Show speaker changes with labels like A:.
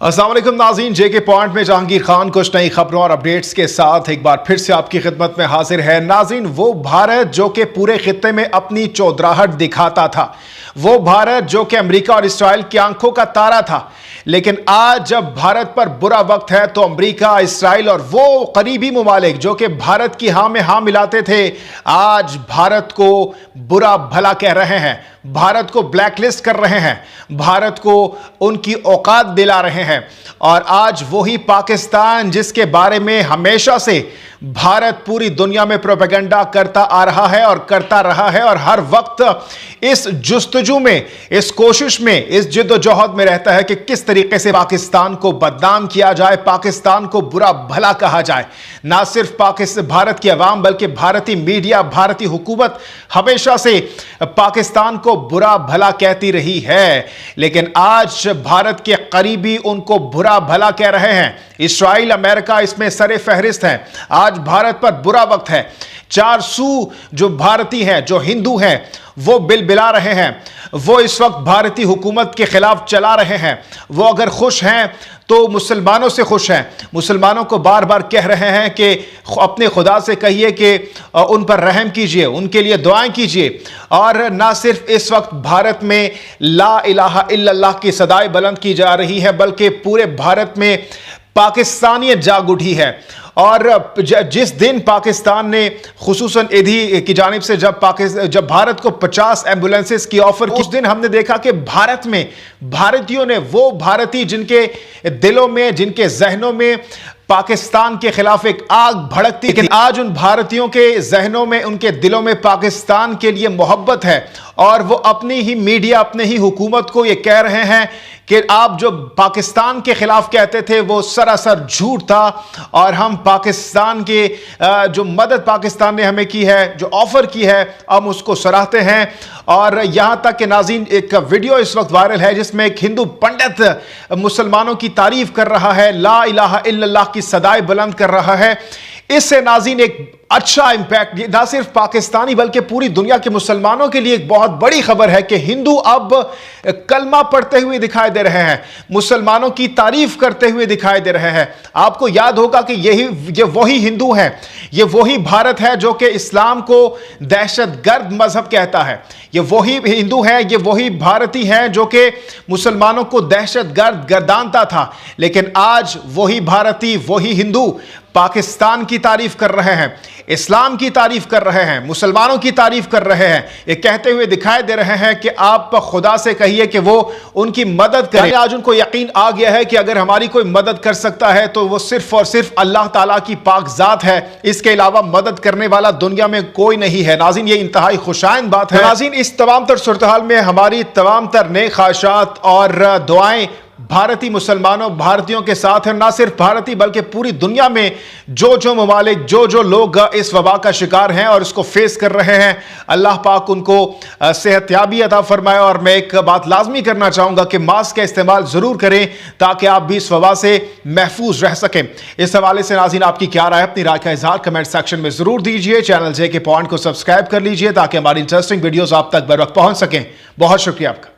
A: अस्सलाम वालेकुम नाज़रीन, जेके पॉइंट में जहांगीर खान कुछ नई खबरों और अपडेट्स के साथ एक बार फिर से आपकी खिदमत में हाजिर है। नाज़रीन, वो भारत जो कि पूरे खित्ते में अपनी चौधराहट दिखाता था, वो भारत जो कि अमेरिका और इसराइल की आंखों का तारा था, लेकिन आज जब भारत पर बुरा वक्त है तो अमेरिका, इसराइल और वो करीबी मुमालिक जो कि भारत की हाँ में हाँ मिलाते थे, आज भारत को बुरा भला कह रहे हैं, भारत को ब्लैकलिस्ट कर रहे हैं, भारत को उनकी औकात दिला रहे हैं। और आज वही पाकिस्तान जिसके बारे में हमेशा से भारत पूरी दुनिया में प्रोपेगेंडा करता आ रहा है और करता रहा है, और हर वक्त इस जुस्तजू में, इस कोशिश में, इस जिद्दोजहद में रहता है कि किस तरीके से पाकिस्तान को बदनाम किया जाए, पाकिस्तान को बुरा भला कहा जाए। ना सिर्फ भारत की आवाम बल्कि भारतीय मीडिया, भारतीय हुकूमत हमेशा से पाकिस्तान को बुरा भला कहती रही है, लेकिन आज भारत के करीबी उनको बुरा भला कह रहे हैं। इसराइल, अमेरिका इसमें सरे फहरिस्त हैं। आज भारत पर बुरा वक्त है। 400 जो भारतीय हैं, जो हिंदू हैं, वो बिलबिला रहे हैं, वो इस वक्त भारतीय हुकूमत के खिलाफ चला रहे हैं। वो अगर खुश हैं तो मुसलमानों से खुश हैं, मुसलमानों को बार बार कह रहे हैं कि अपने खुदा से कहिए कि उन पर रहम कीजिए, उनके लिए दुआएं कीजिए। और ना सिर्फ इस वक्त भारत में ला इलाहा इल्लल्लाह की सदाएं बुलंद की जा रही है, बल्कि पूरे भारत में पाकिस्तानियत जाग उठी है। और जिस दिन पाकिस्तान ने खुसूसन ईदी की जानिब से जब भारत को 50 एम्बुलेंसेस की ऑफर की, उस दिन हमने देखा कि भारत में भारतीयों ने, वो भारतीय जिनके दिलों में, जिनके जहनों में पाकिस्तान के खिलाफ एक आग भड़कती, लेकिन आज उन भारतीयों के जहनों में, उनके दिलों में पाकिस्तान के लिए मोहब्बत है। और वो अपनी ही मीडिया, अपने ही हुकूमत को ये कह रहे हैं कि आप जो पाकिस्तान के खिलाफ कहते थे वो सरासर झूठ था, और हम पाकिस्तान के जो मदद पाकिस्तान ने हमें की है, जो ऑफर की है, हम उसको सराहते हैं। और यहां तक कि नाज़रीन, एक वीडियो इस वक्त वायरल है जिसमें एक हिंदू पंडित मुसलमानों की तारीफ कर रहा है, ला इलाहा इल्लल्लाह की सदाएं बुलंद कर रहा है। इससे नाज़रीन एक अच्छा इंपैक्ट ना सिर्फ पाकिस्तानी बल्कि पूरी दुनिया के मुसलमानों के लिए एक बहुत बड़ी खबर है कि हिंदू अब कलमा पढ़ते हुए दिखाई दे रहे हैं, मुसलमानों की तारीफ करते हुए दिखाई दे रहे हैं। आपको याद होगा कि ये वही हिंदू हैं, ये वही भारत है जो कि इस्लाम को दहशतगर्द मजहब कहता है, ये वही हिंदू हैं, ये वही भारतीय हैं जो कि मुसलमानों को दहशतगर्द गर्दानता था। लेकिन आज वही भारतीय, वही हिंदू पाकिस्तान की तारीफ कर रहे हैं, इस्लाम की तारीफ कर रहे हैं, मुसलमानों की तारीफ कर रहे हैं। ये कहते हुए दिखाई दे रहे हैं कि आप खुदा से कहिए कि वो उनकी मदद करें। आज उनको यकीन आ गया है कि अगर हमारी कोई मदद कर सकता है तो वो सिर्फ और सिर्फ अल्लाह ताला की पाक जात है, इसके अलावा मदद करने वाला दुनिया में कोई नहीं है। नाज़रीन, ये इंतहाई खुशाइन बात है। नाज़रीन, इस तमाम तर सूरत हाल में हमारी तमाम तर नेक ख्वाहिशात और दुआएं भारतीय मुसलमानों, भारतीयों के साथ है। ना सिर्फ भारतीय बल्कि पूरी दुनिया में जो ममालिक, जो लोग इस वबा का शिकार हैं और इसको फेस कर रहे हैं, अल्लाह पाक उनको सेहतयाबी अता फरमाए। और मैं एक बात लाजमी करना चाहूँगा कि मास्क का इस्तेमाल ज़रूर करें ताकि आप भी इस वबा से महफूज रह सकें। इस हवाले से नाज़रीन, आपकी क्या राय, अपनी राय का इजहार कमेंट सेक्शन में ज़रूर दीजिए। चैनल जेके पॉइंट को सब्सक्राइब कर लीजिए ताकि हमारी इंटरेस्टिंग वीडियोज़ आप तक बर वक्त पहुँच सकें। बहुत शुक्रिया आपका।